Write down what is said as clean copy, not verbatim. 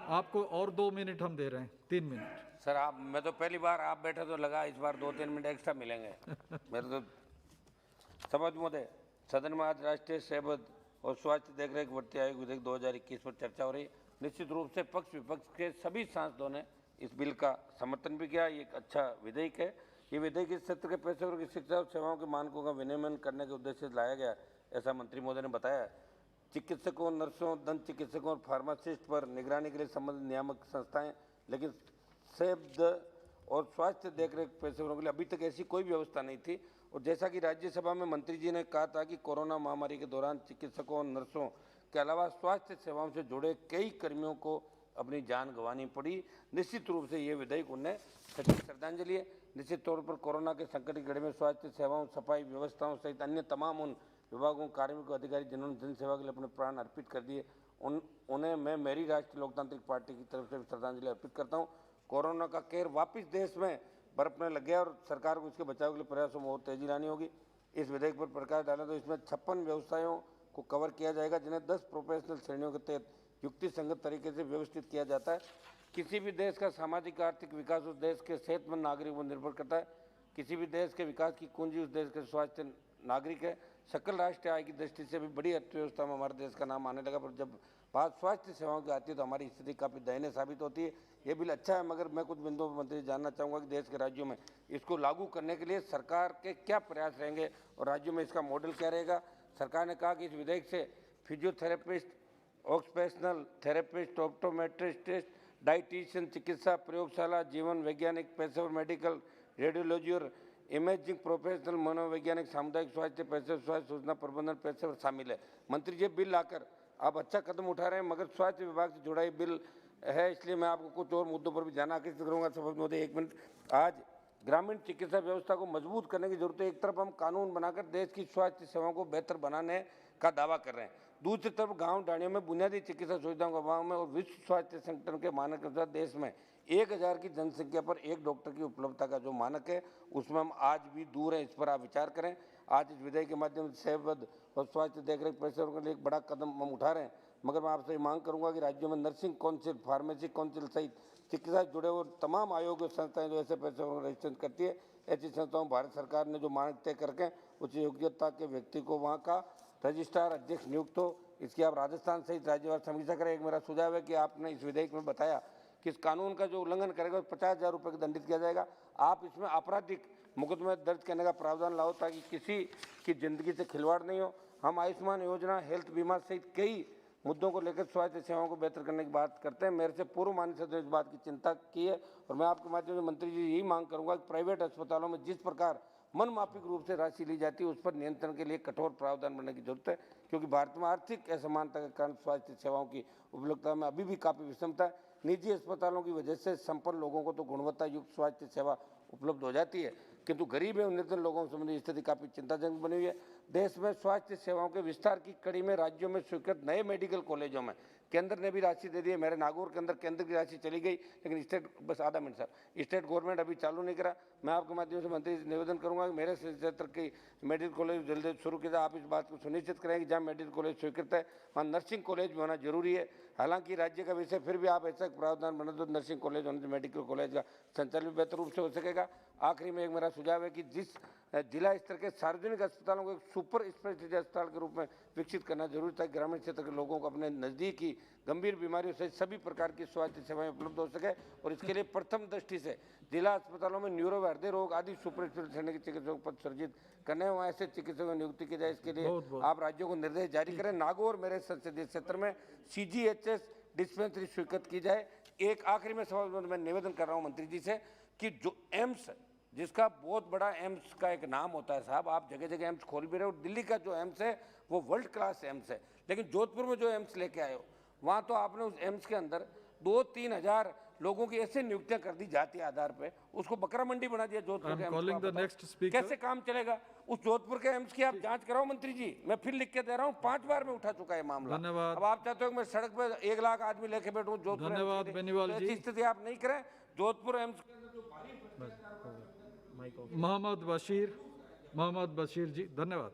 आपको और 2 मिनट हम दे रहे हैं, 3 मिनट। सर आप, मैं तो पहली बार आप बैठे तो लगा इस बार 2-3 मिनट एक्स्ट्रा मिलेंगे मेरे तो। सभापति महोदय, सदन में आज राष्ट्रीय सेहत और स्वास्थ्य देखरेख भर्ती आयोग विधेयक 2021 पर चर्चा हो रही। निश्चित रूप से पक्ष विपक्ष के सभी सांसदों ने इस बिल का समर्थन भी किया। ये एक अच्छा विधेयक है। ये विधेयक इस क्षेत्र के पेशेवरों की शिक्षा और सेवाओं के मानकों का विनियमन करने के उद्देश्य से लाया गया, ऐसा मंत्री महोदय ने बताया। चिकित्सकों, नर्सों, दंत चिकित्सकों और फार्मासिस्ट पर निगरानी के लिए संबंधित नियामक संस्थाएं, लेकिन सेहत और स्वास्थ्य देखरेख पेशेवरों के लिए अभी तक ऐसी कोई व्यवस्था नहीं थी। और जैसा कि राज्यसभा में मंत्री जी ने कहा था कि कोरोना महामारी के दौरान चिकित्सकों और नर्सों के अलावा स्वास्थ्य सेवाओं से जुड़े कई कर्मियों को अपनी जान गंवानी पड़ी। निश्चित रूप से ये विधेयक उन्हें सच्ची श्रद्धांजलि है। निश्चित तौर पर कोरोना के संकट की घड़ी में स्वास्थ्य सेवाओं, सफाई व्यवस्थाओं सहित अन्य तमाम उन विभागों, कार्मिकों, अधिकारी जिन्होंने जनसेवा के लिए अपने प्राण अर्पित कर दिए, उन्हें मैं मेरी राष्ट्रीय लोकतांत्रिक पार्टी की तरफ से श्रद्धांजलि अर्पित करता हूँ। कोरोना का कहर वापस देश में बरपने लग गया और सरकार को इसके बचाव के लिए प्रयासों में और तेजी लानी होगी। इस विधेयक पर प्रकाश डालें तो इसमें 56 व्यवसायों को कवर किया जाएगा, जिन्हें 10 प्रोफेशनल श्रेणियों के तहत युक्ति संगत तरीके से व्यवस्थित किया जाता है। किसी भी देश का सामाजिक आर्थिक विकास उस देश के सेहतमंद नागरिक पर निर्भर करता है। किसी भी देश के विकास की कुंजी उस देश के स्वास्थ्य नागरिक है। सकल राष्ट्रीय आय की दृष्टि से भी बड़ी अर्थव्यवस्था में हमारे देश का नाम आने लगा, पर जब बात स्वास्थ्य सेवाओं की आती है तो हमारी स्थिति काफ़ी दयनीय साबित होती है। ये बिल अच्छा है, मगर मैं कुछ बिंदुओं पर मंत्री जानना चाहूँगा कि देश के राज्यों में इसको लागू करने के लिए सरकार के क्या प्रयास रहेंगे और राज्यों में इसका मॉडल क्या रहेगा। सरकार ने कहा कि इस विधेयक से physiotherapist, occupational therapist, optometrist, dietitian, चिकित्सा प्रयोगशाला, जीवन वैज्ञानिक पेशेवर, मेडिकल, रेडियोलॉजी और इमेजिंग प्रोफेशनल, मनोवैज्ञानिक, सामुदायिक स्वास्थ्य पेशेवर, स्वास्थ्य सूचना प्रबंधन पेशेवर शामिल है। मंत्री जी बिल लाकर आप अच्छा कदम उठा रहे हैं, मगर स्वास्थ्य विभाग से जुड़ा ही बिल है, इसलिए मैं आपको कुछ और मुद्दों पर भी ध्यान आकर्षित करूँगा। सभापति महोदय 1 मिनट। आज ग्रामीण चिकित्सा व्यवस्था को मजबूत करने की जरूरत है। एक तरफ हम कानून बनाकर देश की स्वास्थ्य सेवाओं को बेहतर बनाने का दावा कर रहे हैं, दूसरी तरफ गांव डाणियों में बुनियादी चिकित्सा सुविधाओं के अभाव में और विश्व स्वास्थ्य संगठन के मानक के अनुसार देश में 1000 की जनसंख्या पर एक डॉक्टर की उपलब्धता का जो मानक है, उसमें हम आज भी दूर हैं। इस पर आप विचार करें। आज इस विधेयक के माध्यम से सेहत और स्वास्थ्य देखरेख पेशेवरों के लिए एक बड़ा कदम हम उठा रहे हैं, मगर मैं आपसे मांग करूंगा कि राज्यों में नर्सिंग काउंसिल, फार्मेसी काउंसिल सहित चिकित्सा से जुड़े और तमाम आयोग और संस्थाएं जो ऐसे पेशेवरों को रजिस्ट्रेशन करती है, ऐसी संस्थाओं भारत सरकार ने जो मानक तय करके उच्च योग्यता के व्यक्ति को वहाँ का रजिस्ट्रार अध्यक्ष नियुक्त हो। इसकी आप राजस्थान सहित राज्यवार समीक्षा करें। एक मेरा सुझाव है कि आपने इस विधेयक में बताया कि इस कानून का जो उल्लंघन करेगा 50,000 रुपये का दंडित किया जाएगा। आप इसमें आपराधिक मुकदमे दर्ज करने का प्रावधान लाओ ताकि किसी की जिंदगी से खिलवाड़ नहीं हो। हम आयुष्मान योजना, हेल्थ बीमा सहित कई मुद्दों को लेकर स्वास्थ्य सेवाओं को बेहतर करने की बात करते हैं। मेरे से पूर्व मान्य सदस्य इस बात की चिंता की है और मैं आपके माध्यम से मंत्री जी यही मांग करूंगा कि प्राइवेट अस्पतालों में जिस प्रकार मनमाफिक रूप से राशि ली जाती है, उस पर नियंत्रण के लिए कठोर प्रावधान बनने की जरूरत है, क्योंकि भारत में आर्थिक असमानता के कारण स्वास्थ्य सेवाओं की उपलब्धता में अभी भी काफ़ी विषमता है। निजी अस्पतालों की वजह से संपन्न लोगों को तो गुणवत्ता युक्त स्वास्थ्य सेवा उपलब्ध हो जाती है, किंतु गरीब एवं निर्धन लोगों संबंधी स्थिति काफ़ी चिंताजनक बनी हुई है। देश में स्वास्थ्य सेवाओं के विस्तार की कड़ी में राज्यों में स्वीकृत नए मेडिकल कॉलेजों में केंद्र ने भी राशि दे दी है। मेरे नागौर के अंदर केंद्र की राशि चली गई, लेकिन स्टेट, बस आधा मिनट साहब, स्टेट गवर्नमेंट अभी चालू नहीं करा। मैं आपके माध्यम से मंत्री से निवेदन करूंगा कि मेरे क्षेत्र की मेडिकल कॉलेज जल्दी शुरू किया जाए। आप इस बात को सुनिश्चित करें कि जहाँ मेडिकल कॉलेज स्वीकृत है वहाँ नर्सिंग कॉलेज भी होना जरूरी है। हालांकि राज्य का विषय, फिर भी आप ऐसा प्रावधान बना दो नर्सिंग कॉलेज होने से मेडिकल कॉलेज का संचालन भी बेहतर रूप से हो सकेगा। आखिरी में एक मेरा सुझाव है कि जिस जिला स्तर के सार्वजनिक अस्पतालों को एक सुपर स्पेशलिटी अस्पताल के रूप में विकसित करना जरूरी था, ग्रामीण क्षेत्र के लोगों को अपने नज़दीक ही गंभीर बीमारियों से सभी प्रकार की स्वास्थ्य सेवाएं उपलब्ध हो सके। और इसके लिए प्रथम दृष्टि से जिला अस्पतालों में न्यूरो व हृदय रोग आदि सुपर स्पेशलिटी के चिकित्सकों पद सृजित करने, वहाँ ऐसे चिकित्सकों की नियुक्ति की जाए। इसके लिए आप राज्यों को निर्देश जारी करें। नागौर मेरे संसदीय क्षेत्र में CGHS डिस्पेंसरी स्वीकृत की जाए। एक आखिरी में सवाल मैं निवेदन कर रहा हूँ मंत्री जी से कि जो एम्स, जिसका बहुत बड़ा एम्स का एक नाम होता है साहब, आप जगह जगह एम्स खोल भी रहे हो। दिल्ली का जो एम्स है वो वर्ल्ड क्लास एम्स है, लेकिन जोधपुर में जो एम्स लेके आए हो, वहाँ तो आपने उस एम्स के अंदर 2-3 हज़ार लोगों की ऐसे नियुक्तियां कर दी जाती आधार पे, उसको बकरा मंडी बना दिया जोधपुर के एम्स को। कैसे काम चलेगा? उस जोधपुर के एम्स की आप जांच कराओ मंत्री जी। मैं फिर लिख के दे रहा हूँ, 5 बार में उठा चुका है मामला। अब आप चाहते हो कि मैं सड़क पे 1 लाख आदमी लेके बैठूं जोधपुर? धन्यवाद बेनीवाल जी। ऐसी स्थिति आप नहीं करें। जोधपुर एम्स मोहम्मद बशीर जी, धन्यवाद।